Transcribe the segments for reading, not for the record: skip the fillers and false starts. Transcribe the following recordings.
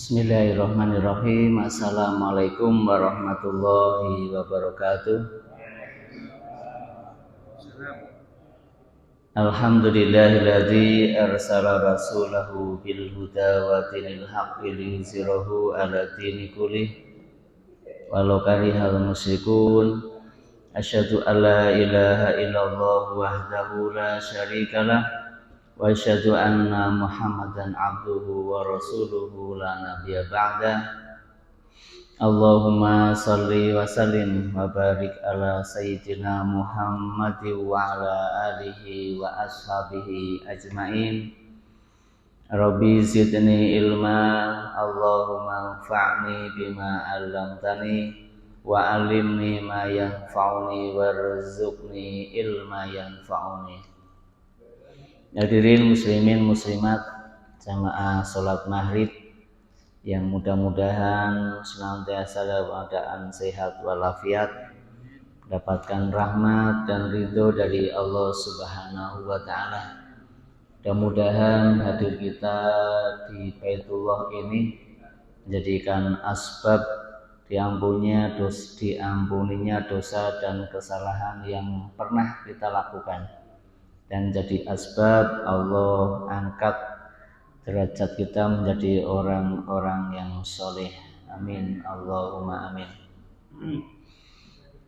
Bismillahirrahmanirrahim. Assalamualaikum warahmatullahi wabarakatuh. Alhamdulillahilladzi arsala rasulahu bil huda wa dinil haqqi liyuzhirahu ala dini kullih walau karihal musyrikun. Asyhadu an la ilaha illallah wahdahu la syarikalah wa asyhadu anna Muhammadan abduhu wa rasuluhu la nabiyya ba'da. Allahumma shalli wa sallim wa barik ala sayyidina Muhammadin wa ala alihi wa ashabihi ajmain. Rabbi zidni ilma, Allahumma anfa'ni bima 'allamtani wa 'allimni ma yanfa'uni warzuqni ilma yanfa'uni. Hadirin muslimin muslimat jamaah salat maghrib yang mudah-mudahan senantiasa dalam keadaan sehat walafiat, mendapatkan rahmat dan ridho dari Allah Subhanahu wa taala. Mudah-mudahan hadir kita di Baitullah ini menjadikan asbab diampuninya dosa dan kesalahan yang pernah kita lakukan, dan jadi asbab Allah angkat derajat kita menjadi orang-orang yang soleh. Amin, Allahumma amin.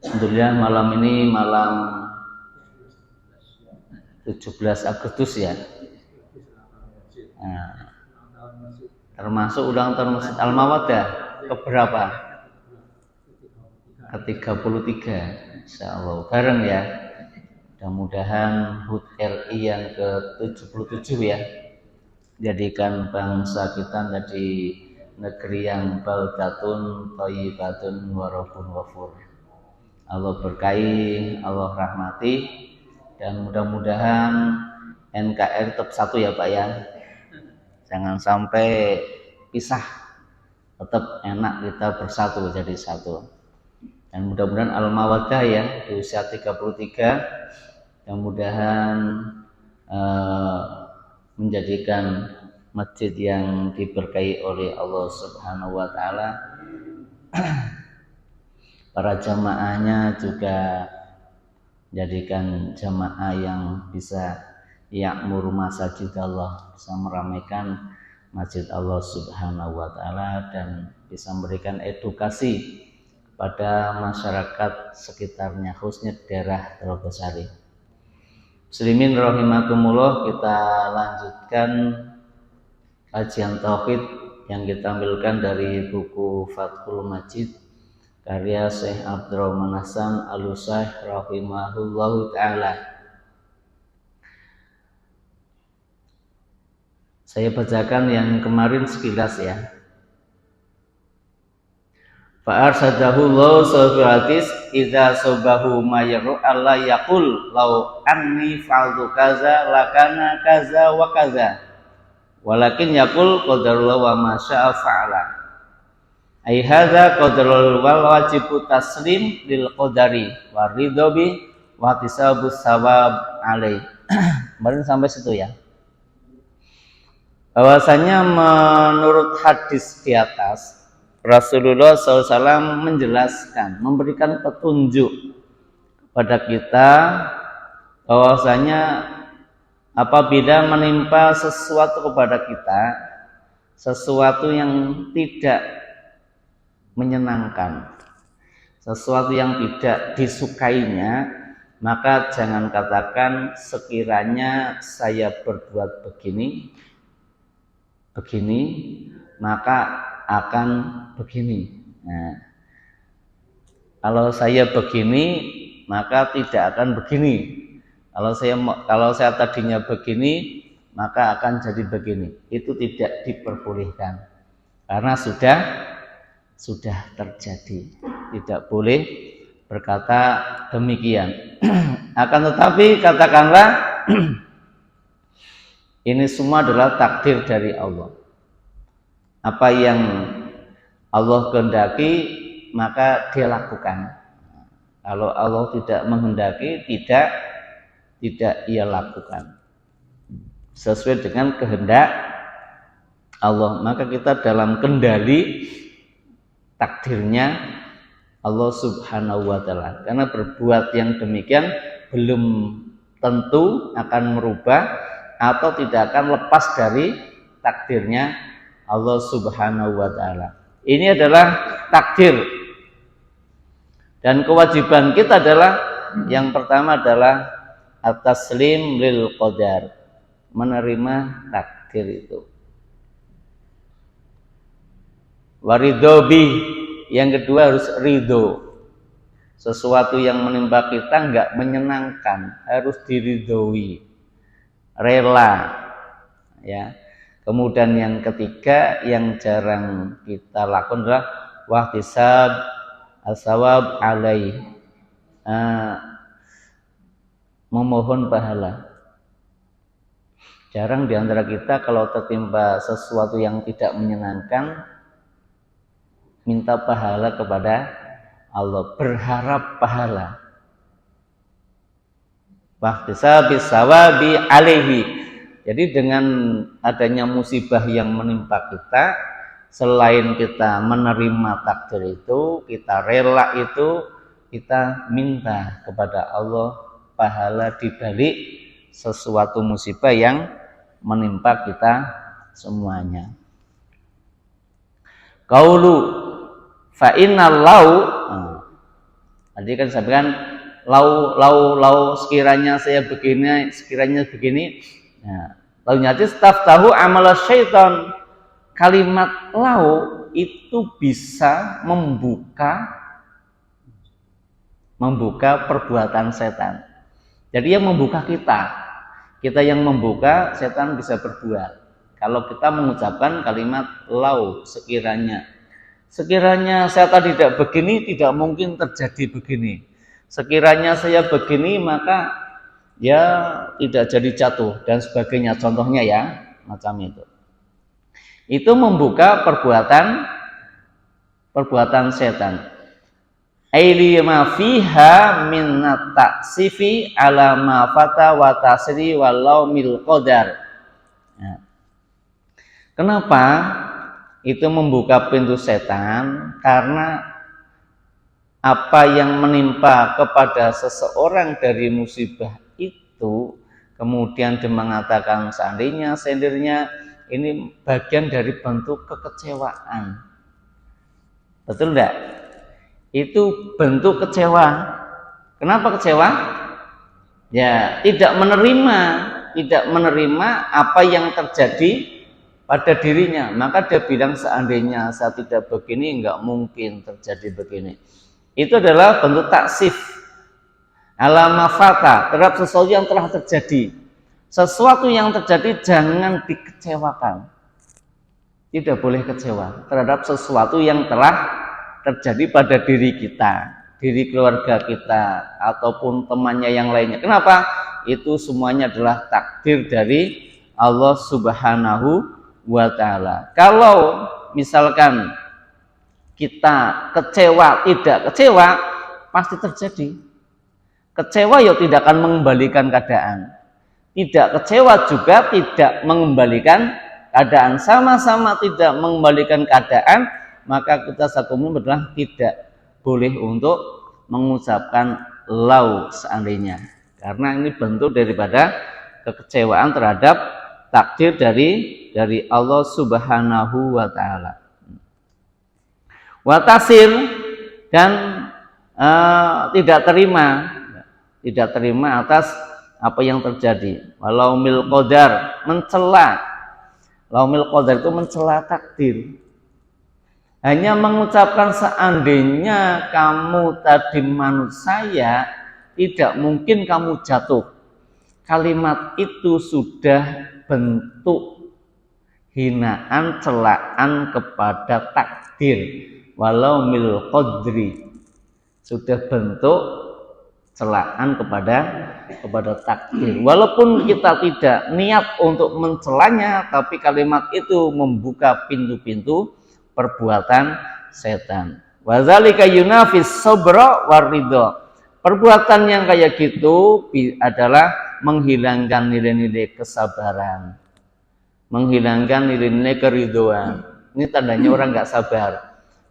Alhamdulillah, malam ini malam 17 Agustus ya. Nah, termasuk ulang tahun Masjid Al-Mawaddah keberapa? Ke-33. Insyaallah bareng ya. Mudah-mudahan HUT RI yang ke-77 ya, jadikan bangsa kita menjadi negeri yang baldatun thayyibatun wa rabbun ghafur. Allah berkahi, Allah rahmati, dan mudah-mudahan NKRI tetap satu ya Pak ya. Jangan sampai pisah, tetap enak kita bersatu jadi satu. Dan mudah-mudahan Al-Mawaddah ya di usia 33 yang mudahan menjadikan masjid yang diberkahi oleh Allah Subhanahu wa taala. Para jamaahnya juga jadikan jamaah yang bisa ya'mur masajid Allah, bisa meramaikan masjid Allah Subhanahu wa taala dan bisa memberikan edukasi pada masyarakat sekitarnya, khususnya daerah Telogosari. Muslimin rahimakumullah, kita lanjutkan kajian tauhid yang kita ambilkan dari buku Fathul Majid karya Syekh Abdurrahman Hasan Al-Utsaiz rahimahullahu taala. Saya bacakan yang kemarin sekilas ya. Fa'arsadahu Allah sawfatis idza sobahu mayaru Allah yaqul law anni fa'altu kaza lakana kaza wa kaza walakin yaqul qadarullah wa ma syaa fa'ala. Ai hadza qadarul wal wajibu taslim lil qadari wa ridhobi wa tisabus sawab alai. Kemarin sampai situ ya. Bahwasanya menurut hadis di atas, Rasulullah SAW menjelaskan, memberikan petunjuk kepada kita bahwasanya apabila menimpa sesuatu kepada kita, sesuatu yang tidak menyenangkan, sesuatu yang tidak disukainya, maka jangan katakan sekiranya saya berbuat begini, maka akan begini. Nah, kalau saya begini maka tidak akan begini. Kalau saya tadinya begini maka akan jadi begini. Itu tidak diperbolehkan karena sudah terjadi. Tidak boleh berkata demikian. Akan tetapi katakanlah ini semua adalah takdir dari Allah. Apa yang Allah kehendaki maka dia lakukan. Kalau Allah tidak menghendaki, tidak ia lakukan. Sesuai dengan kehendak Allah, maka kita dalam kendali takdirnya Allah Subhanahu wa taala. Karena berbuat yang demikian belum tentu akan merubah atau tidak akan lepas dari takdirnya Allah Subhanahu wa taala. Ini adalah takdir. Dan kewajiban kita adalah yang pertama adalah at-taslim lil qadar, menerima takdir itu. Waridobi, yang kedua harus ridho. Sesuatu yang menimpa kita enggak menyenangkan, harus diridhoi, rela, ya. Kemudian yang ketiga yang jarang kita lakukan adalah wahtisab as-sawab alaih, memohon pahala. Jarang diantara kita kalau tertimpa sesuatu yang tidak menyenangkan minta pahala kepada Allah, berharap pahala. Wahtisabis sawabi alaihi. Jadi dengan adanya musibah yang menimpa kita, selain kita menerima takdir itu, kita rela itu, kita minta kepada Allah pahala di balik sesuatu musibah yang menimpa kita semuanya. Qaulu fa innal lau, tadi kan saya bilang lau sekiranya saya begini, sekiranya begini. Nah, launya itu staftahu amala syaitan. Kalimat lau itu bisa membuka perbuatan setan. Jadi yang membuka kita yang membuka, setan bisa berbuat. Kalau kita mengucapkan kalimat lau, sekiranya setan tidak begini, tidak mungkin terjadi begini. Sekiranya saya begini, maka ya tidak jadi jatuh dan sebagainya, contohnya ya macam itu. Itu membuka perbuatan setan. Ailima fiha min taksifi ala ma fata wa tasri walau mil qadar. Ya. Kenapa itu membuka pintu setan? Karena apa yang menimpa kepada seseorang dari musibah itu, kemudian dia mengatakan sendirnya ini bagian dari bentuk kekecewaan. Betul enggak? Itu bentuk kecewa. Kenapa kecewa? Ya, tidak menerima apa yang terjadi pada dirinya. Maka dia bilang seandainya saya tidak begini, enggak mungkin terjadi begini. Itu adalah bentuk taksif alamafata terhadap sesuatu yang telah terjadi. Sesuatu yang terjadi jangan dikecewakan. Tidak boleh kecewa terhadap sesuatu yang telah terjadi pada diri kita, diri keluarga kita, ataupun temannya yang lainnya. Kenapa? Itu semuanya adalah takdir dari Allah Subhanahu wa ta'ala. Kalau misalkan kita kecewa, tidak kecewa, pasti terjadi. Kecewa ya tidak akan mengembalikan keadaan. Tidak kecewa juga tidak mengembalikan keadaan. Sama-sama tidak mengembalikan keadaan, maka kita sakumum adalah tidak boleh untuk mengucapkan lau seandainya. Karena ini bentuk daripada kekecewaan terhadap takdir dari Allah Subhanahu wa ta'ala. Watasir, dan tidak terima atas apa yang terjadi. Walau mil qadar, mencela. Laumil qadar itu mencela takdir. Hanya mengucapkan seandainya kamu tadi manut saya, tidak mungkin kamu jatuh. Kalimat itu sudah bentuk hinaan, celaan kepada takdir. Walau mil qadri, sudah bentuk celaan kepada takdir. Walaupun kita tidak niat untuk mencelanya, tapi kalimat itu membuka pintu-pintu perbuatan setan. Wadzalika yunafis sabra waridho. Perbuatan yang kayak gitu adalah menghilangkan nilai-nilai kesabaran. menghilangkan nilai-nilai keridhaan. Ini tandanya orang nggak sabar.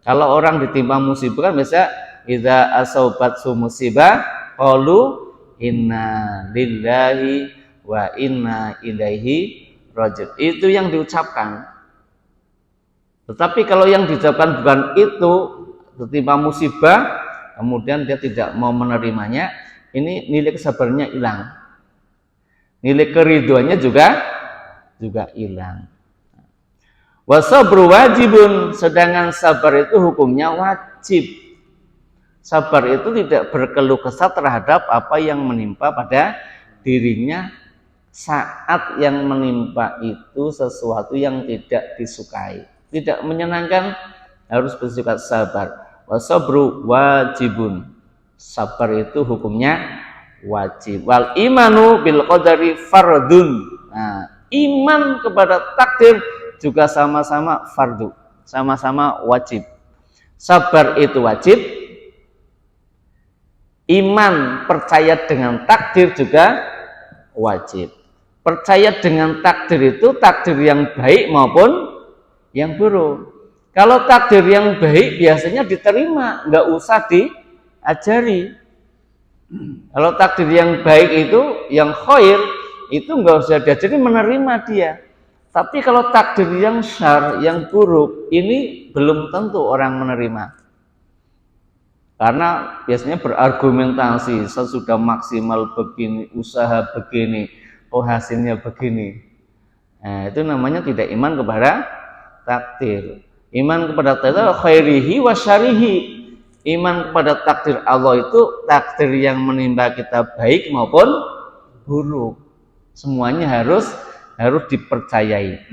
Kalau orang ditimpa musibah kan biasa idza asobat musibah qalu inna lillahi wa inna ilaihi raji'un. Itu yang diucapkan. Tetapi kalau yang diucapkan bukan itu, ditimpa musibah kemudian dia tidak mau menerimanya, ini nilai kesabarannya hilang. Nilai keridhoannya juga hilang. Wasabru wajibun, sedangkan sabar itu hukumnya wajib. Sabar itu tidak berkeluh kesah terhadap apa yang menimpa pada dirinya saat yang menimpa itu sesuatu yang tidak disukai, tidak menyenangkan, harus bersifat sabar. Wasabru wajibun, sabar itu hukumnya wajib. Wal imanu bil qadari fardun. Nah, iman kepada takdir juga sama-sama fardu, sama-sama wajib. Sabar itu wajib, iman percaya dengan takdir juga wajib. Percaya dengan takdir itu takdir yang baik maupun yang buruk. Kalau takdir yang baik biasanya diterima, nggak usah diajari. Kalau takdir yang baik itu, yang khair itu nggak usah diajari, menerima dia. Tapi kalau takdir yang syar, yang buruk, ini belum tentu orang menerima. Karena biasanya berargumentasi, sesudah maksimal begini, usaha begini, oh hasilnya begini. Nah, itu namanya tidak iman kepada takdir. Iman kepada takdir khairihi wa syarihi. Iman kepada takdir Allah itu takdir yang menimpa kita baik maupun buruk. Semuanya harus dipercayai.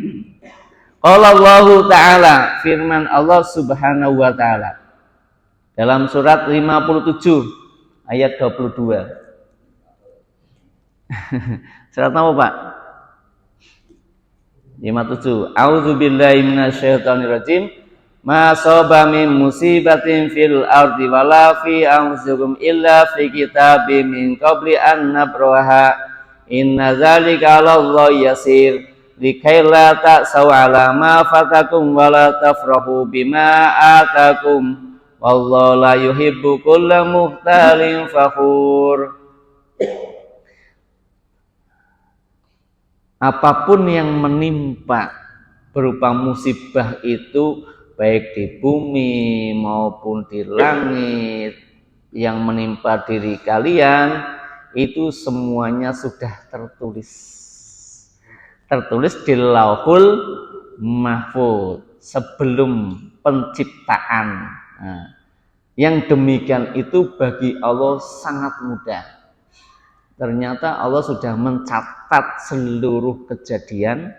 Qala Allah Ta'ala, firman Allah Subhanahu wa Ta'ala dalam surat 57 ayat 22. Surat apa, Pak? 57. A'udzubillahi minasyaitonirrajim. Ma shaba min musibatin fil ardi wala fi anfusikum illa fi kitabim min qabli an nabraha. Inna dzalika 'alallahi yasir likaila ta'saw 'ala ma fatakum wa la tafrahu bima atakum wallahu la yuhibbu kulla mukhtalin fakhur. Apapun yang menimpa berupa musibah itu baik di bumi maupun di langit yang menimpa diri kalian itu semuanya sudah tertulis di Lauhul Mahfuz sebelum penciptaan. Nah, yang demikian itu bagi Allah sangat mudah. Ternyata Allah sudah mencatat seluruh kejadian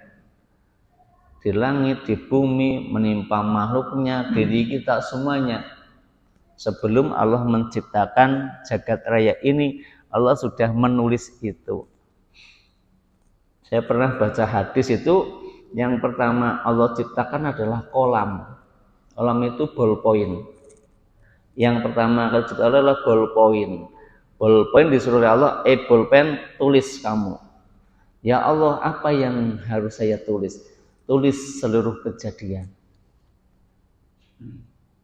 di langit, di bumi, menimpa makhluknya, diri kita semuanya. Sebelum Allah menciptakan jagat raya ini, Allah sudah menulis itu. Saya pernah baca hadis itu, yang pertama Allah ciptakan adalah kolam. Kolam itu ballpoint. Yang pertama kali diciptakan adalah ballpoint. Ballpoint disuruh Allah, ballpen tulis kamu. Ya Allah, apa yang harus saya tulis? Tulis seluruh kejadian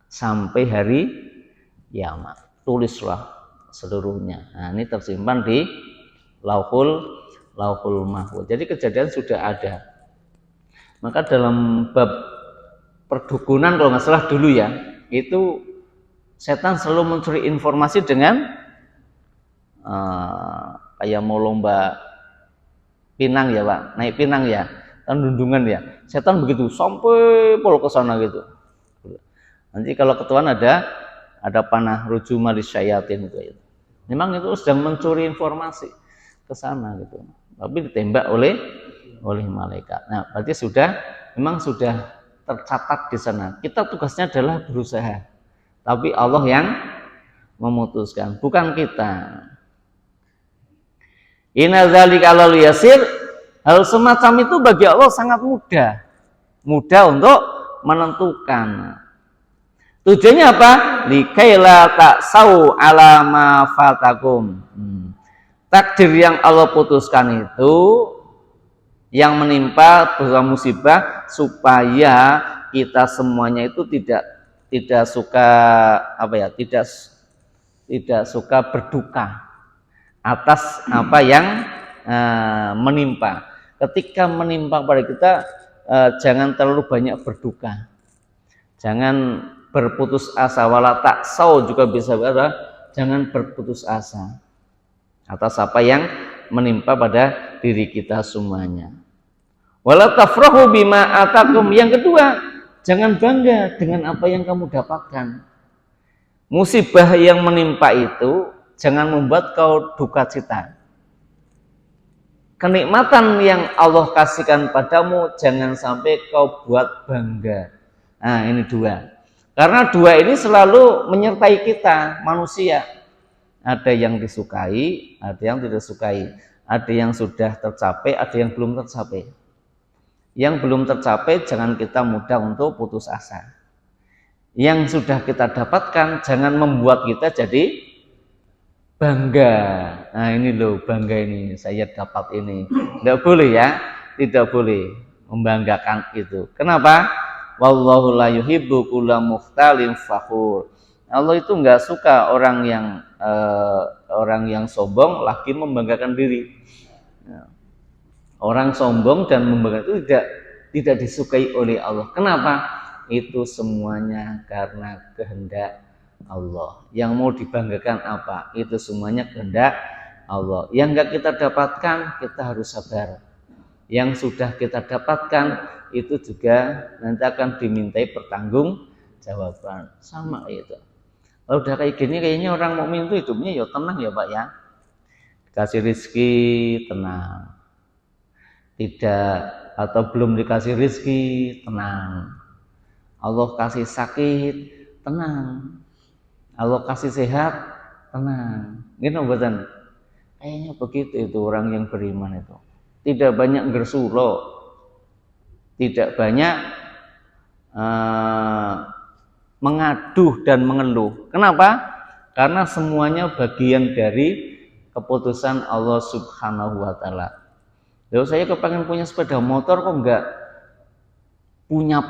sampai hari kiamat. Tulislah seluruhnya. Nah, ini tersimpan di Lauhul Mahfuz. Jadi kejadian sudah ada. Maka dalam bab perdukunan kalau nggak salah dulu ya, itu setan selalu mencuri informasi dengan kayak mau lomba pinang ya Pak, naik pinang ya, kan dundungan ya. Setan begitu sampai pol ke sana gitu. Nanti kalau ketuaan ada panah rujuma lisyayatin itu. Memang itu sedang mencuri informasi ke sana gitu. Tapi ditembak oleh malaikat. Nah, berarti memang sudah tercatat di sana. Kita tugasnya adalah berusaha. Tapi Allah yang memutuskan, bukan kita. Inna dzalika 'alallahi yasir. Hal semacam itu bagi Allah sangat mudah. Mudah untuk menentukan. Tujuannya apa? Likaila ta'sau 'ala ma fatakum. Takdir yang Allah putuskan itu yang menimpa berupa musibah, supaya kita semuanya itu tidak suka tidak suka berduka atas apa yang menimpa. Ketika menimpa pada kita, jangan terlalu banyak berduka, jangan berputus asa. Wala taksau juga bisa berarti jangan berputus asa atas apa yang menimpa pada diri kita semuanya. Wala tafrahu bima atakum. Yang kedua, jangan bangga dengan apa yang kamu dapatkan. Musibah yang menimpa itu jangan membuat kau duka cita. Kenikmatan yang Allah kasihkan padamu jangan sampai kau buat bangga. Nah, ini dua. Karena dua ini selalu menyertai kita manusia. Ada yang disukai, ada yang tidak sukai. Ada yang sudah tercapai, ada yang belum tercapai. Yang belum tercapai jangan kita mudah untuk putus asa. Yang sudah kita dapatkan jangan membuat kita jadi bangga. Nah, ini loh, bangga ini, saya dapat ini. Tidak boleh ya, tidak boleh membanggakan itu. Kenapa? Wallahu la yuhibbu kulla mukhtalin fakhur. Allah itu enggak suka orang yang sombong lagi membanggakan diri. Orang sombong dan membanggakan itu tidak disukai oleh Allah. Kenapa? Itu semuanya karena kehendak Allah. Yang mau dibanggakan apa? Itu semuanya kehendak Allah. Yang enggak kita dapatkan, kita harus sabar. Yang sudah kita dapatkan, itu juga nanti akan dimintai pertanggungjawaban. Sama itu. Kalau udah kayak gini, kayaknya orang mukmin itu hidupnya ya tenang ya Pak ya. Dikasih rezeki, tenang. Tidak, atau belum dikasih rezeki, tenang. Allah kasih sakit, tenang. Allah kasih sehat, tenang. Gitu buatan. Kayaknya begitu itu orang yang beriman itu. Tidak banyak gersulo, tidak banyak mengaduh dan mengeluh. Kenapa? Karena semuanya bagian dari keputusan Allah Subhanahu wa Ta'ala. Lalu saya kepengen punya sepeda motor kok enggak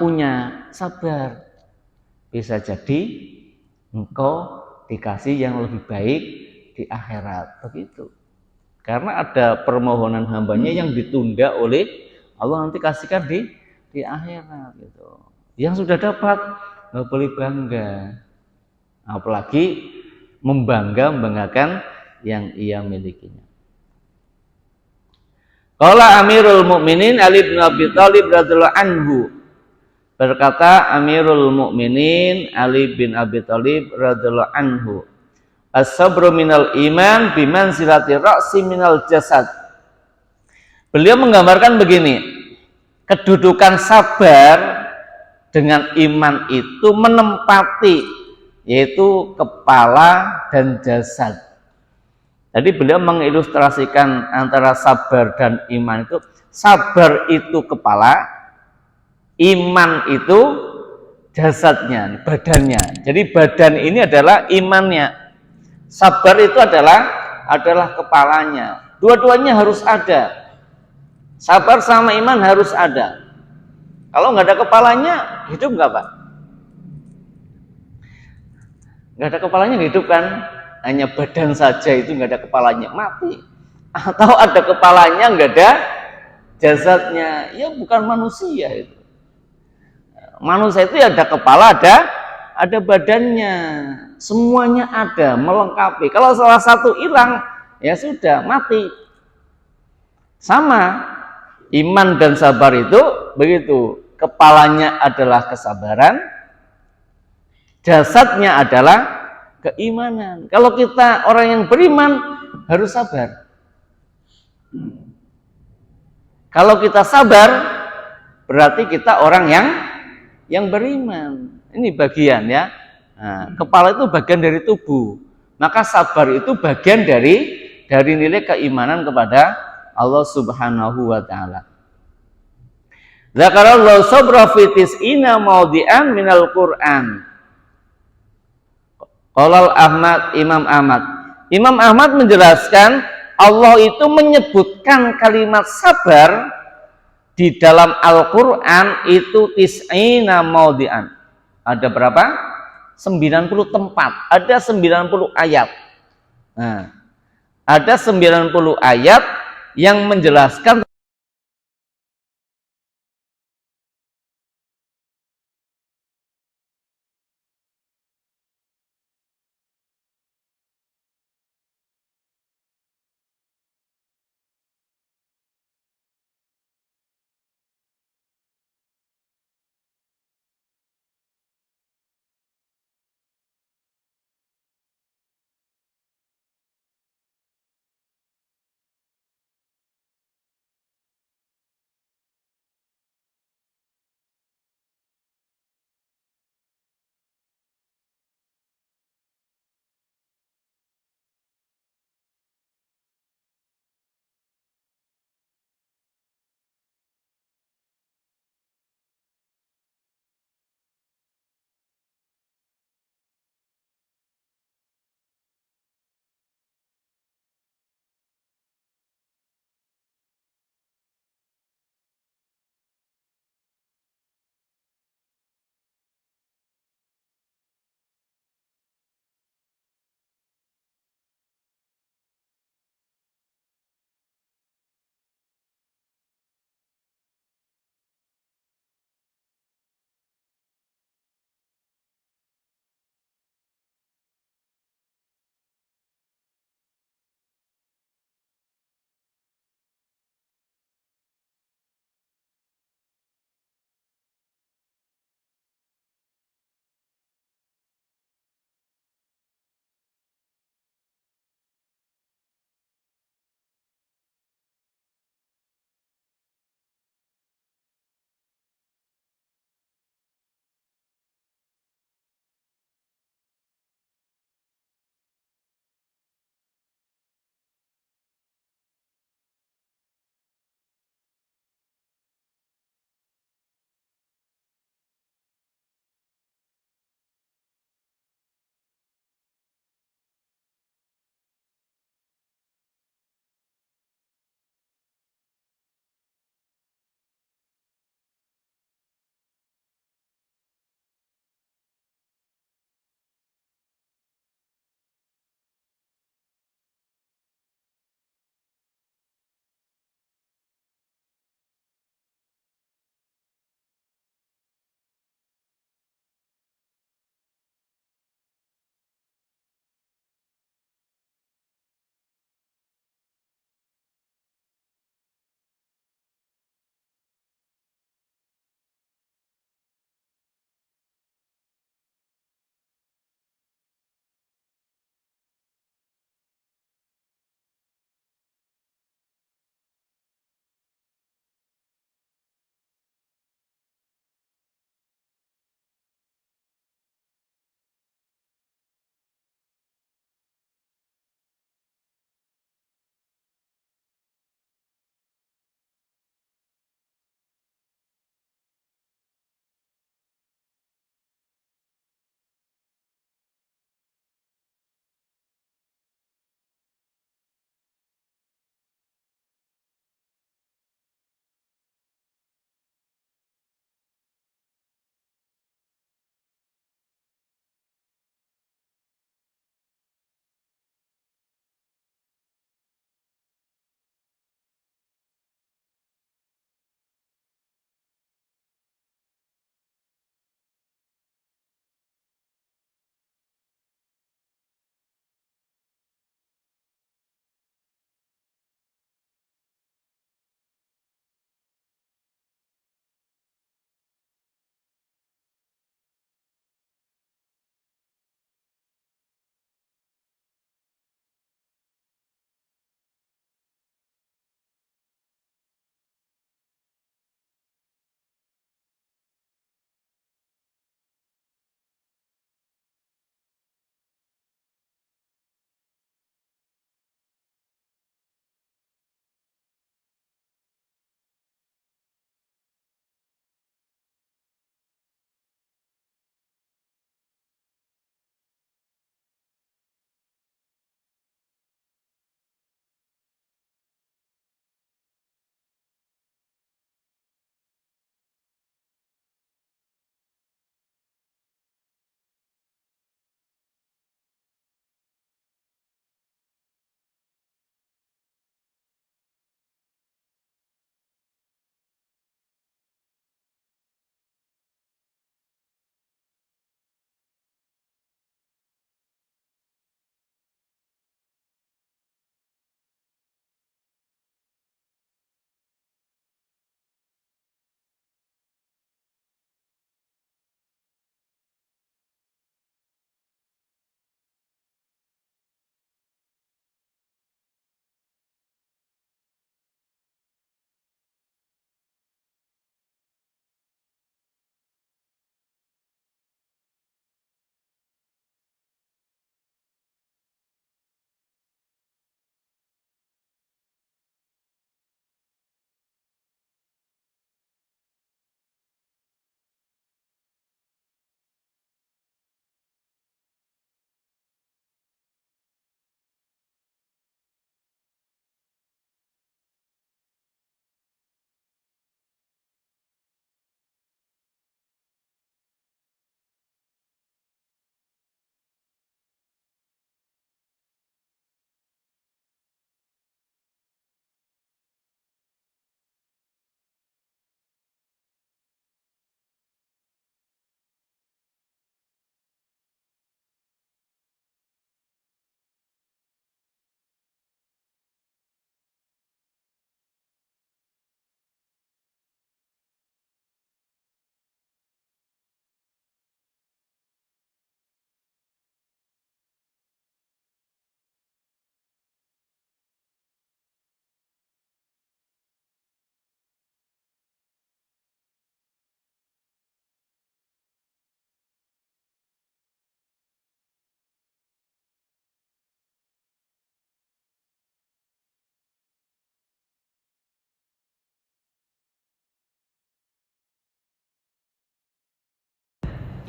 punya, sabar. Bisa jadi engkau dikasih yang lebih baik di akhirat, begitu. Karena ada permohonan hambanya yang ditunda oleh Allah, nanti kasihkan di akhirat gitu. Yang sudah dapat nggak boleh bangga, apalagi membanggakan yang ia milikinya. Qala Amirul Mukminin Ali bin Abi Thalib radhiyallahu anhu, berkata Amirul Mukminin Ali bin Abi Thalib radhiyallahu anhu, as-sabru minal iman bimanzilati ra'si minal jasad. Beliau menggambarkan begini, kedudukan sabar dengan iman itu menempati, yaitu kepala dan jasad. Jadi beliau mengilustrasikan antara sabar dan iman itu, sabar itu kepala, iman itu jasadnya, badannya. Jadi badan ini adalah imannya, sabar itu adalah kepalanya. Dua-duanya harus ada. Sabar sama iman harus ada. Kalau nggak ada kepalanya, hidup nggak Pak? Nggak ada kepalanya hidup kan? Hanya badan saja itu nggak ada kepalanya, mati. Atau ada kepalanya nggak ada jasadnya, ya bukan manusia itu. Manusia itu ada kepala, ada badannya, semuanya ada, melengkapi. Kalau salah satu hilang, ya sudah mati. Sama, iman dan sabar itu begitu. Kepalanya adalah kesabaran, jasadnya adalah keimanan. Kalau kita orang yang beriman harus sabar. Kalau kita sabar berarti kita orang yang beriman. Ini bagian ya. Nah, kepala itu bagian dari tubuh. Maka sabar itu bagian dari nilai keimanan kepada Allah Subhanahu wa Ta'ala. Zakarallahu sabra fi tis'ina mawdi'an minal Qur'an. Qala Ahmad, Imam Ahmad. Imam Ahmad menjelaskan Allah itu menyebutkan kalimat sabar di dalam Al-Qur'an itu tis'ina maudhi'an. Ada berapa? 90 tempat, ada 90 ayat. Nah, ada 90 ayat yang menjelaskan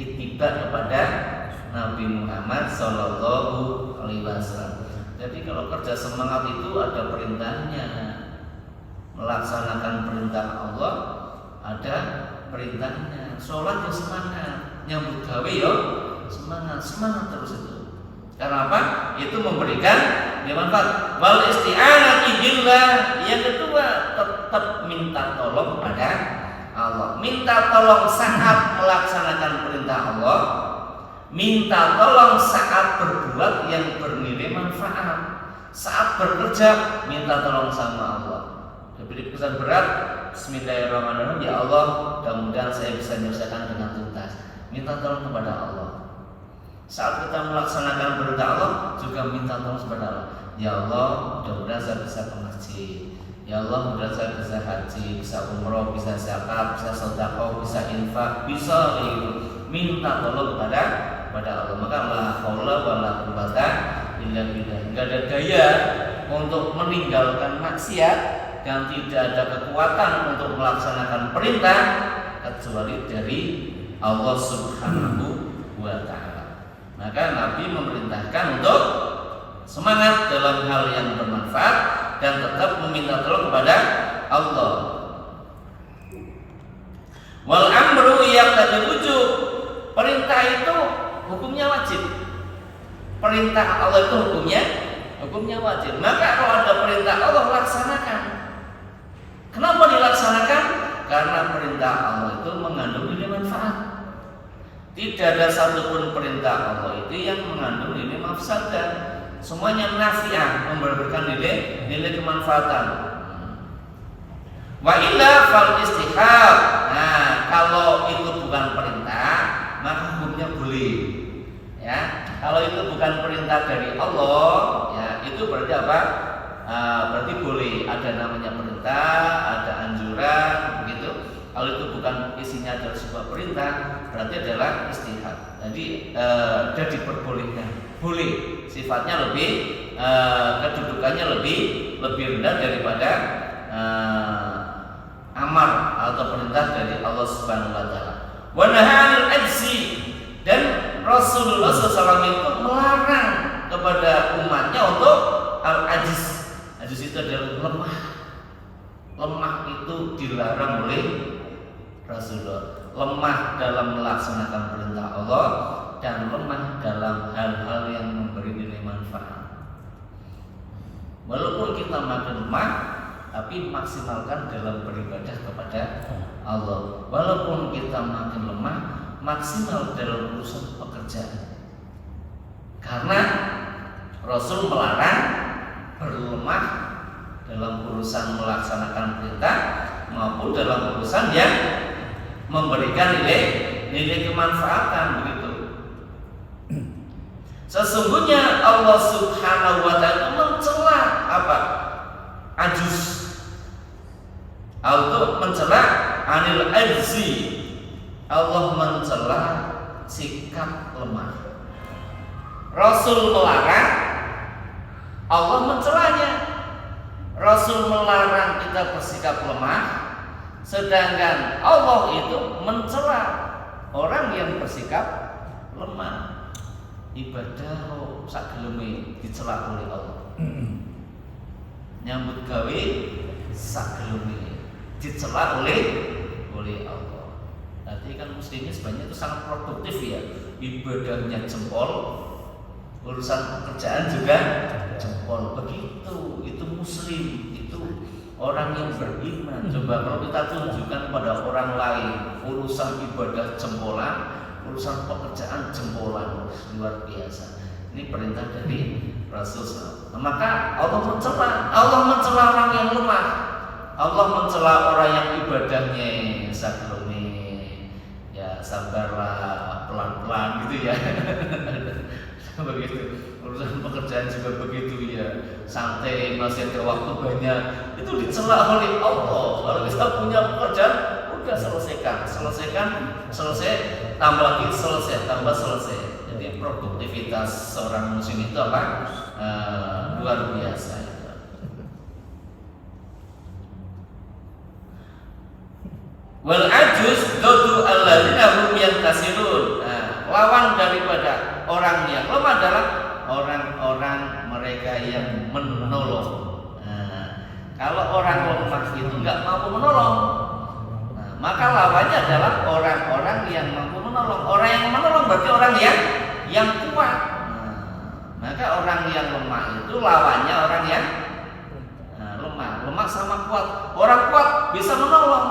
ittiba kepada Nabi Muhammad Sallallahu Alaihi Wasallam. Jadi kalau kerja semangat itu ada perintahnya, melaksanakan perintah Allah ada perintahnya. Sholat ya semangat, nyambut gawe ya semangat terus itu. Karena apa? Itu memberikan manfaat. Wal isti'anati billah. Yang kedua, tetap minta tolong pada Allah. Minta tolong saat melaksanakan perintah Allah. Minta tolong saat berbuat yang bernilai manfaat. Saat bekerja minta tolong sama Allah. Diberi pesan berat, bismillahirrahmanirrahim, ya Allah, mudah-mudahan saya bisa menyelesaikan dengan tuntas. Minta tolong kepada Allah. Saat kita melaksanakan perintah Allah juga minta tolong kepada Allah. Ya Allah, mudah-mudahan saya bisa ke masjid. Ya Allah, mudah-mudahan saya bisa haji, bisa umroh, bisa zakat, bisa sedekah, bisa infak, bisa minta tolong kepada Allah. Maka la haula wala quwata illa billah. Enggak ada daya untuk meninggalkan maksiat dan tidak ada kekuatan untuk melaksanakan perintah kecuali dari Allah Subhanahu wa taala. Maka Nabi memerintahkan untuk semangat dalam hal yang bermanfaat dan tetap meminta tolong kepada Allah. Wal amru yaqtadil wujub. Perintah itu hukumnya wajib. Perintah Allah itu hukumnya wajib. Maka kalau ada perintah Allah laksanakan. Kenapa dilaksanakan? Karena perintah Allah itu mengandung nilai manfaat. Tidak ada satupun perintah Allah itu yang mengandung nilai mafsadah. Semuanya nafi'ah, memberikan nilai kemanfaatan. Wa illa fal istihab. Nah, kalau itu bukan perintah, maka hukumnya boleh. Ya, kalau itu bukan perintah dari Allah, ya itu berarti apa? Berarti boleh. Ada namanya perintah, ada anjuran, begitu. Kalau itu bukan isinya adalah sebuah perintah, berarti adalah istihad. Jadi jadi diperbolehkan, boleh. Sifatnya lebih, kedudukannya lebih rendah daripada amar atau perintah dari Allah Subhanahu Wa Taala. Wa nahanil ajzi, dan Rasulullah SAW itu melarang kepada umatnya untuk al-ajiz. Ajiz itu adalah lemah. Lemah itu dilarang oleh Rasulullah. Lemah dalam melaksanakan perintah Allah dan lemah dalam hal-hal yang memberi nilai manfaat. Walaupun kita makin lemah, tapi maksimalkan dalam beribadah kepada Allah. Walaupun kita makin lemah, maksimal dalam urusan pekerjaan. Karena Rasul melarang berlemah dalam urusan melaksanakan perintah maupun dalam urusan yang memberikan nilai kemanfaatan, begitu. Sesungguhnya Allah Subhanahu wa taala mencela apa? Ajuz. Allah mencela anil ajzi. Allah mencela sikap lemah. Rasul melarang, Allah mencelanya. Rasul melarang kita bersikap lemah, sedangkan Allah itu mencela orang yang bersikap lemah. Ibadah sageleme dicela oleh Allah. Nyambut gawe sageleme dicela oleh Allah. Berarti kan muslimnya sebenarnya itu sangat produktif ya. Ibadahnya jempol, urusan pekerjaan juga jempol. Begitu, itu muslim, itu orang yang beriman. Coba kalau kita tunjukkan pada orang lain urusan ibadah jempolan, urusan pekerjaan jempolan, luar biasa. Ini perintah dari Rasul SAW. Maka Allah mencela orang yang lemah. Allah mencela orang yang ibadahnya saklone, ya sabarlah, pelan-pelan gitu ya. Begitu. Urusan pekerjaan juga begitu ya, santai, masih ada waktu banyak. Itu dicela oleh Allah. Kalau kita punya pekerjaan, udah selesai, tambah lagi selesai. Jadi produktivitas seorang muslim itu apa? Luar biasa. Wal ajuz dodu alladzina hum yantasirun. lawan daripada orang yang lemah adalah orang-orang mereka yang menolong. Kalau orang lemah itu nggak mampu menolong, maka lawannya adalah orang-orang yang mampu menolong. Orang yang menolong berarti orang yang kuat. Maka orang yang lemah itu lawannya orang yang lemah. Lemah sama kuat. Orang kuat bisa menolong.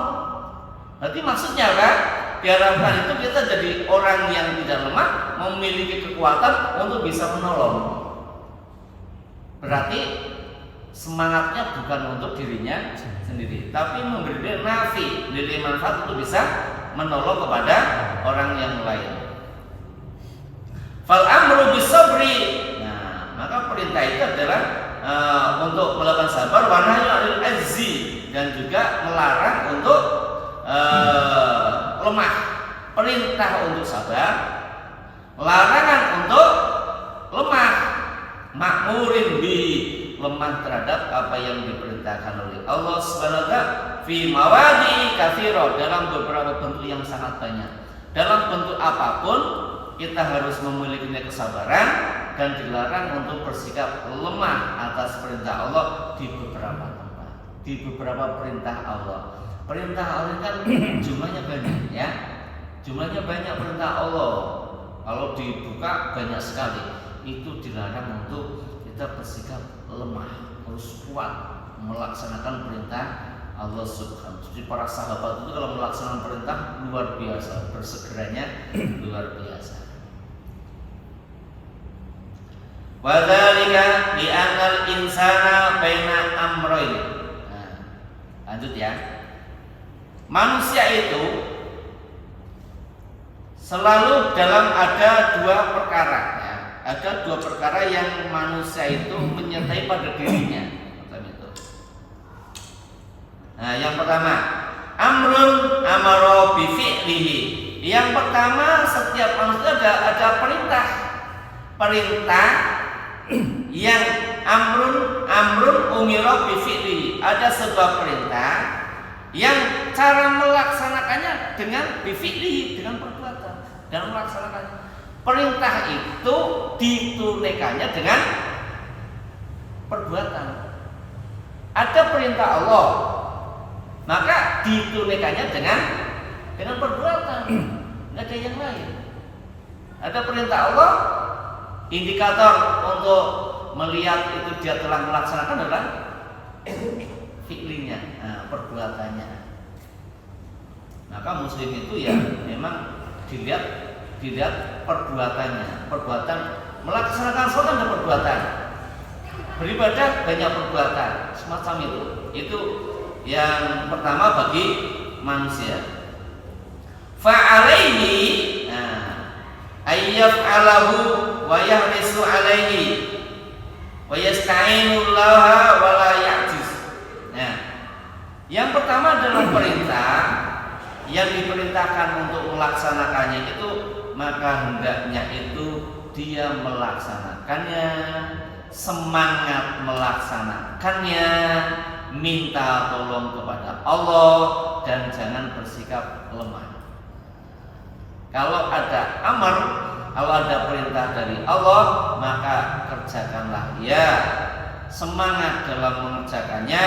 Berarti maksudnya apa? Diharapkan itu kita jadi orang yang tidak lemah, memiliki kekuatan untuk bisa menolong. Berarti semangatnya bukan untuk dirinya sendiri, tapi memberi nafi, nilai manfaat untuk bisa menolong kepada orang yang lain. Fal amru bisabri. Nah, maka perintah itu adalah untuk melakukan sabar, wa nahyu 'anil azzi, dan juga melarang untuk lemah. Perintah untuk sabar, larangan untuk lemah. Makmurin bi, lemah terhadap apa yang diperintahkan oleh Allah Subhanahu wa taala fi mawadi katsira, dalam beberapa bentuk yang sangat banyak. Dalam bentuk apapun kita harus memiliki kesabaran, dan dilarang untuk bersikap lemah atas perintah Allah di beberapa tempat, di beberapa perintah Allah. Perintah Allah kan jumlahnya banyak, ya. Jumlahnya banyak perintah Allah. Kalau dibuka banyak sekali. Itu dilarang untuk kita bersikap lemah, harus kuat melaksanakan perintah Allah Subhanahu. Jadi para sahabat itu kalau melaksanakan perintah luar biasa, bersegeranya luar biasa. Wa dzalika li anal insana baina amrayn. Nah, lanjut ya. Manusia itu selalu dalam ada dua perkara, ya. Ada dua perkara yang manusia itu menyertai pada dirinya. Nah, yang pertama, amrun amaro bi fi'lihi. Yang pertama, setiap manusia ada perintah. Perintah yang amrun umiro bi fi'lihi. Ada sebuah perintah yang cara melaksanakannya dengan bi fi'lihi, dengan perbuatan, dan melaksanakannya. Perintah itu ditunaikannya dengan perbuatan. Ada perintah Allah, maka ditunaikannya dengan perbuatan, nggak ada yang lain. Ada perintah Allah, indikator untuk melihat itu dia telah melaksanakan adalah fi'linya, perbuatannya. Maka muslim itu ya memang dilihat perbuatannya. Perbuatan melaksanakan sholat ada perbuatan, beribadah banyak perbuatan, semacam itu. Itu yang pertama bagi manusia. Fa'alaihi ayyaf'alahu wa yahrisu alaihi wa yasta'inullaha wa la ya'jiz. Nah, yang pertama adalah perintah yang diperintahkan untuk melaksanakannya itu, maka hendaknya itu dia melaksanakannya, semangat melaksanakannya, minta tolong kepada Allah, dan jangan bersikap lemah. Kalau ada amar, kalau ada perintah dari Allah, maka kerjakanlah ya, semangat dalam mengerjakannya,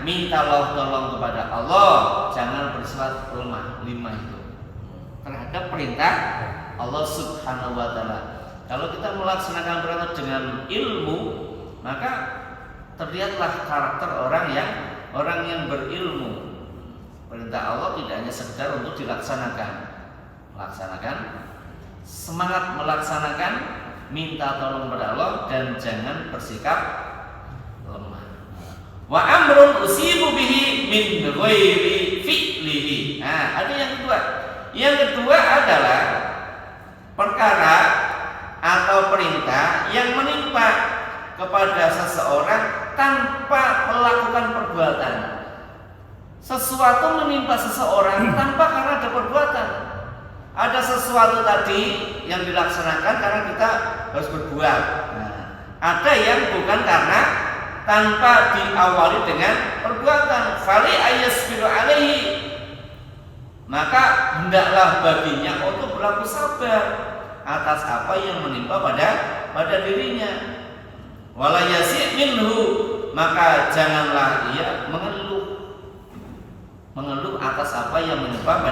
minta tolong kepada Allah, jangan bersifat lemah. 5 itu terhadap perintah Allah Subhanahu wa taala. Kalau kita melaksanakan perintah dengan ilmu, maka terlihatlah karakter orang yang berilmu. Perintah Allah tidak hanya sekedar untuk dilaksanakan, semangat melaksanakan, minta tolong kepada Allah, dan jangan bersikap lemah. Wa amrun usibu bihi min ghairi fi'lihi. Nah, ada yang kedua. Yang kedua adalah perkara atau perintah yang menimpa kepada seseorang tanpa melakukan perbuatan. Sesuatu menimpa seseorang tanpa karena ada perbuatan. Ada sesuatu tadi yang dilaksanakan karena kita harus berbuat. Nah, ada yang bukan karena, tanpa diawali dengan perbuatan. Fali ayasbiru alaihi, maka hendaklah baginya untuk berlaku sabar. atas apa yang menimpa pada dirinya. Wala yasi' minhu, maka janganlah ia mengeluh atas apa yang menimpa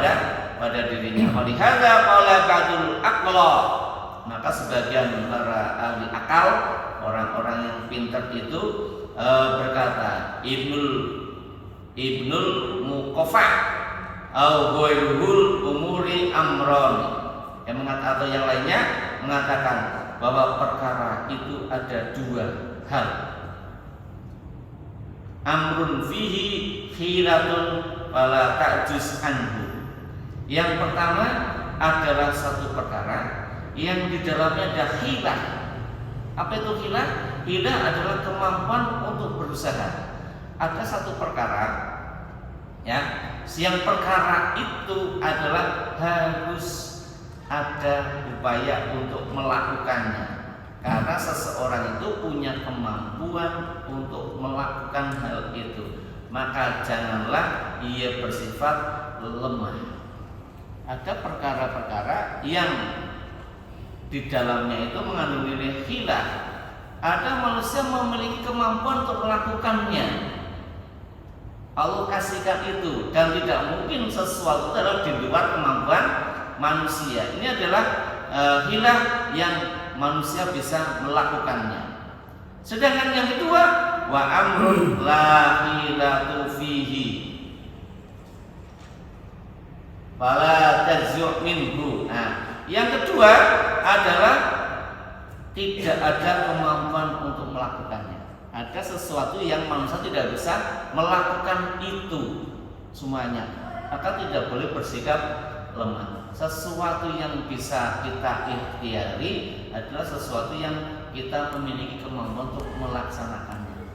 pada dirinya. Walihada qala ba'dul aqla, maka sebagian para ahli akal, orang-orang yang pintar itu berkata, Ibnul Muqaffa au ghairuhul umuri amron, atau yang lainnya mengatakan bahwa perkara itu ada dua hal. Amrun fihi khilatun fala ta'juz anhu. Yang pertama adalah satu perkara yang di dalamnya ada hilah. Apa itu hilah? Hilah adalah kemampuan untuk berusaha. Ada satu perkara, ya, yang perkara itu adalah harus ada upaya untuk melakukannya. Karena seseorang itu punya kemampuan untuk melakukan hal itu, maka janganlah ia bersifat lemah. Ada perkara-perkara yang di dalamnya itu mengandung nilai hilah. Ada manusia memiliki kemampuan untuk melakukannya. Allah kasihkan itu, dan tidak mungkin sesuatu adalah di luar kemampuan manusia. Ini adalah hilah yang manusia bisa melakukannya. Sedangkan yang kedua, wa amrun la hilatu fihi fala tajzu' minhu. Nah, yang kedua adalah tidak ada kemampuan untuk melakukannya. Ada sesuatu yang manusia tidak bisa melakukan itu semuanya, maka tidak boleh bersikap lemah. Sesuatu yang bisa kita ikhtiari adalah sesuatu yang kita memiliki kemampuan untuk melaksanakannya.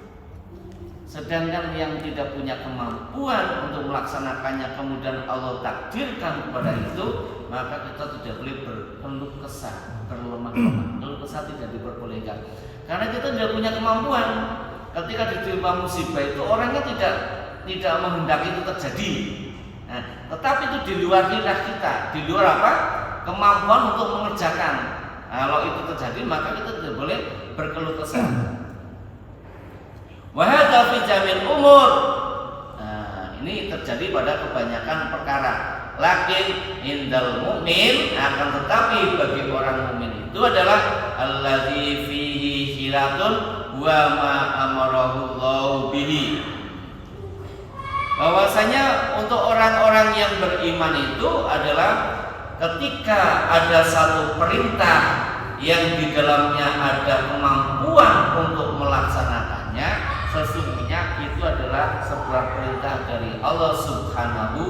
Sedangkan yang tidak punya kemampuan untuk melaksanakannya kemudian Allah takdirkan kepada itu, maka kita tidak boleh berkeluh kesah, berlemah-lemah. Keluh kesah tidak diperbolehkan. Karena kita tidak punya kemampuan. Ketika ditimpa musibah itu orangnya tidak menghendaki itu terjadi. Nah, tetapi itu di luar hilah kita, di luar apa? Kemampuan untuk mengerjakan. Nah, kalau itu terjadi maka kita tidak boleh berkeluh kesah. Wa hadza fi jamil umur. Nah, ini terjadi pada kebanyakan perkara. Lakin indal mukmin, akan tetapi bagi orang mukmin itu adalah allazi fihi hilatun wa ma amarahu Allah bihi. Bahwasanya untuk orang-orang yang beriman itu adalah ketika ada satu perintah yang di dalamnya ada kemampuan untuk melaksanakannya, sesungguhnya itu adalah sebuah perintah dari Allah Subhanahu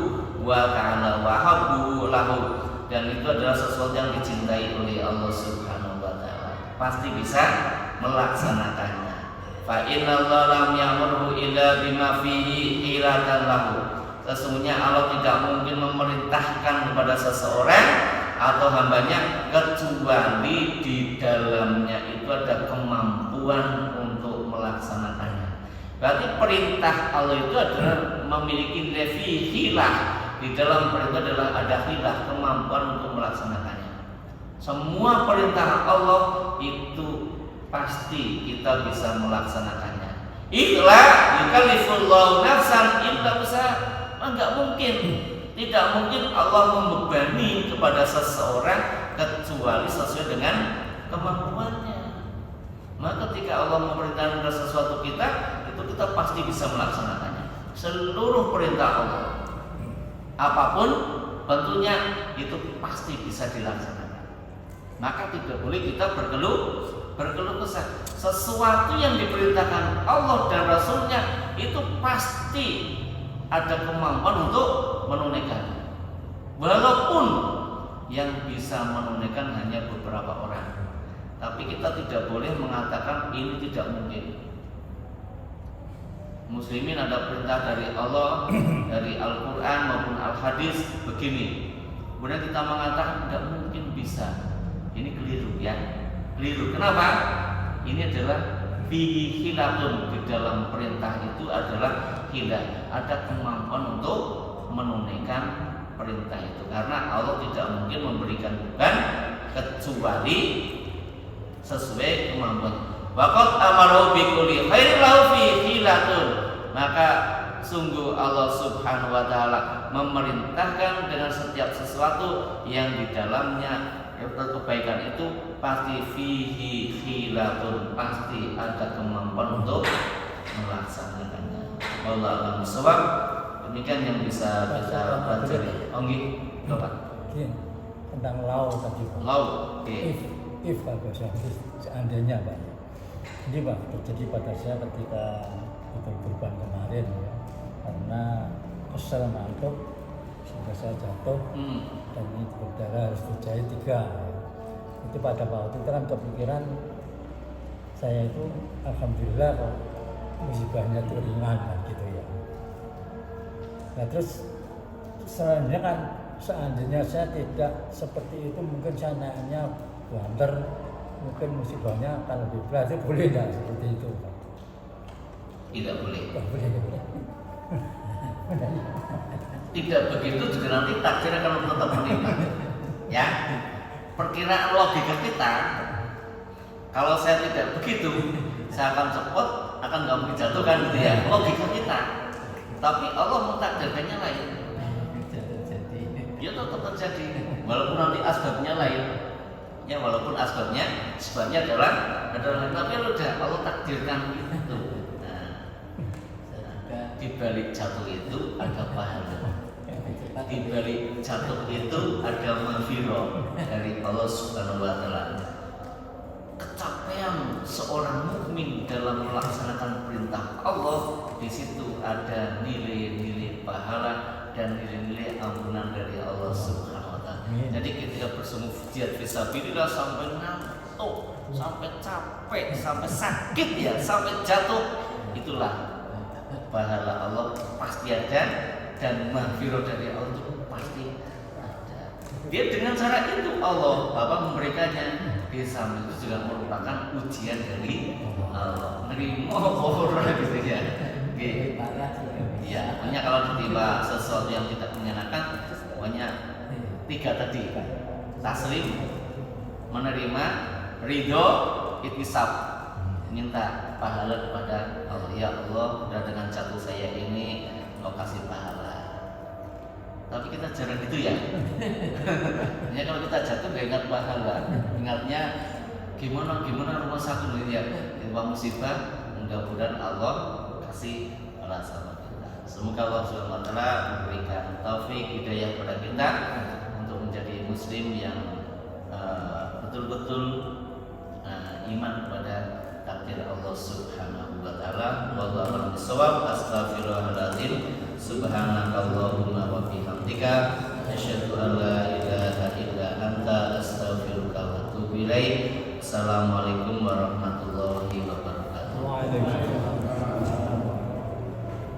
wa ta'ala wa habbu lahu, dan itu adalah sesuatu yang dicintai oleh Allah Subhanahu wa ta'ala, pasti bisa melaksanakannya. Fa innallaha lam ya'murhu illa bima fihi hilatan lahu. Sesungguhnya Allah tidak mungkin memerintahkan kepada seseorang atau hambanya kecuali di dalamnya itu ada kemampuan untuk melaksanakannya. Berarti perintah Allah itu adalah memiliki hilah. Di dalam perintah adalah ada hilah, kemampuan untuk melaksanakannya. Semua perintah Allah itu pasti kita bisa melaksanakannya. Itulah yukallifullahu nafsan illa wus'aha. Enggak mungkin, tidak mungkin Allah membebani kepada seseorang kecuali sesuai dengan kemampuannya. Maka ketika Allah memerintahkan sesuatu kita pasti bisa melaksanakannya. Seluruh perintah Allah, apapun bentuknya, itu pasti bisa dilaksanakan. Maka tidak boleh kita berkeluh kesah. Sesuatu yang diperintahkan Allah dan Rasulnya itu pasti ada kemampuan untuk menunaikannya. Walaupun yang bisa menunaikan hanya beberapa orang, tapi kita tidak boleh mengatakan ini tidak mungkin. Muslimin ada perintah dari Allah, dari Al-Quran maupun Al-Hadis begini, kemudian kita mengatakan tidak mungkin bisa. Ini keliru, ya, keliru. Kenapa? Ini adalah fihi hilatun, di dalam perintah itu adalah hilah, ada kemampuan untuk menunaikan perintah itu. Karena Allah tidak mungkin memberikan beban kecuali sesuai kemampuan. Waqad amaru bi kulli khairin lahu fi hilatun. Maka sungguh Allah Subhanahu wa taala memerintahkan dengan setiap sesuatu yang di dalamnya kebaikan itu pasti fihi hilatun, pasti ada kemampuan untuk melaksanakannya. Wallahu a'lam bishawab. Demikian yang bisa kita pelajari. Oh nggih, Bapak. Tentang lau tadi Pak. Lau. If kalau seandainya Pak. Ini Pak terjadi pada saya ketika itu kurban kemarin ya. Karena kesel ngantuk sehingga saya jatuh dan ini berdarah harus dijahit 3 ya. Itu pada waktu itu kan kepikiran saya itu alhamdulillah kok musibahnya itu ringan kan gitu ya. Nah terus seandainya saya tidak seperti itu mungkin saya naiknya banter, mungkin musibahnya akan lebih berat. Itu boleh tidak seperti itu Pak? Tidak boleh. Tidak boleh. Tidak begitu juga nanti takdir akan tetap menimpa. Ya, perkiraan logika kita, kalau saya tidak begitu, saya akan cepat, akan nggak mungkin jatuhkan gitu ya. Logika kita. Tapi Allah mentakdirkannya lain. Ya tetap terjadi, walaupun nanti asbabnya lain. Ya walaupun sebabnya adalah tapi udah Allah takdirkan itu. Di balik jatuh itu ada pahala. Di balik jatuh itu ada maghfirah dari Allah Subhanahu wa taala. Kecapean seorang mukmin dalam melaksanakan perintah Allah, di situ ada nilai-nilai pahala dan nilai-nilai ampunan dari Allah Subhanahu wa taala. Jadi ketika bersungguh jihad fisabilillah sampai ngantuk, sampai capek, sampai sakit ya, sampai jatuh, itulah pahala Allah pasti ada dan maghfirah dari Allah itu pasti ada. Dia dengan cara itu Allah memberikannya. Di samping itu juga merupakan ujian dari Allah. Nerimo orang gitu ya. Ya, pokoknya kalau ditimpa sesuatu yang tidak menyenangkan, pokoknya 3 tadi: taslim, menerima, ridho, itisab, minta pahala kepada Allah. Ya Allah, dan dengan jatuh saya ini Engkau kasih pahala. Tapi kita jarang gitu ya. Ya kalau kita jatuh gak ingat pahala, ingatnya gimana rumah sakit ya, timbang musibah. Mudah-mudahan Allah kasih pahala sama kita. Semoga Allah Subhanahu wa taala memberikan taufik hidayah kepada kita untuk menjadi muslim yang betul-betul iman kepada takdir Allah Subhanahu wa taala. Wallahu a'lam bishawab. Astaghfirullahaladzim. Subhanakallahumma wa bihamdika asyhadu an la ilaha illa anta astaghfiruka wa atubu ilaik. Assalamualaikum warahmatullahi wabarakatuh. Waalaikumsalam.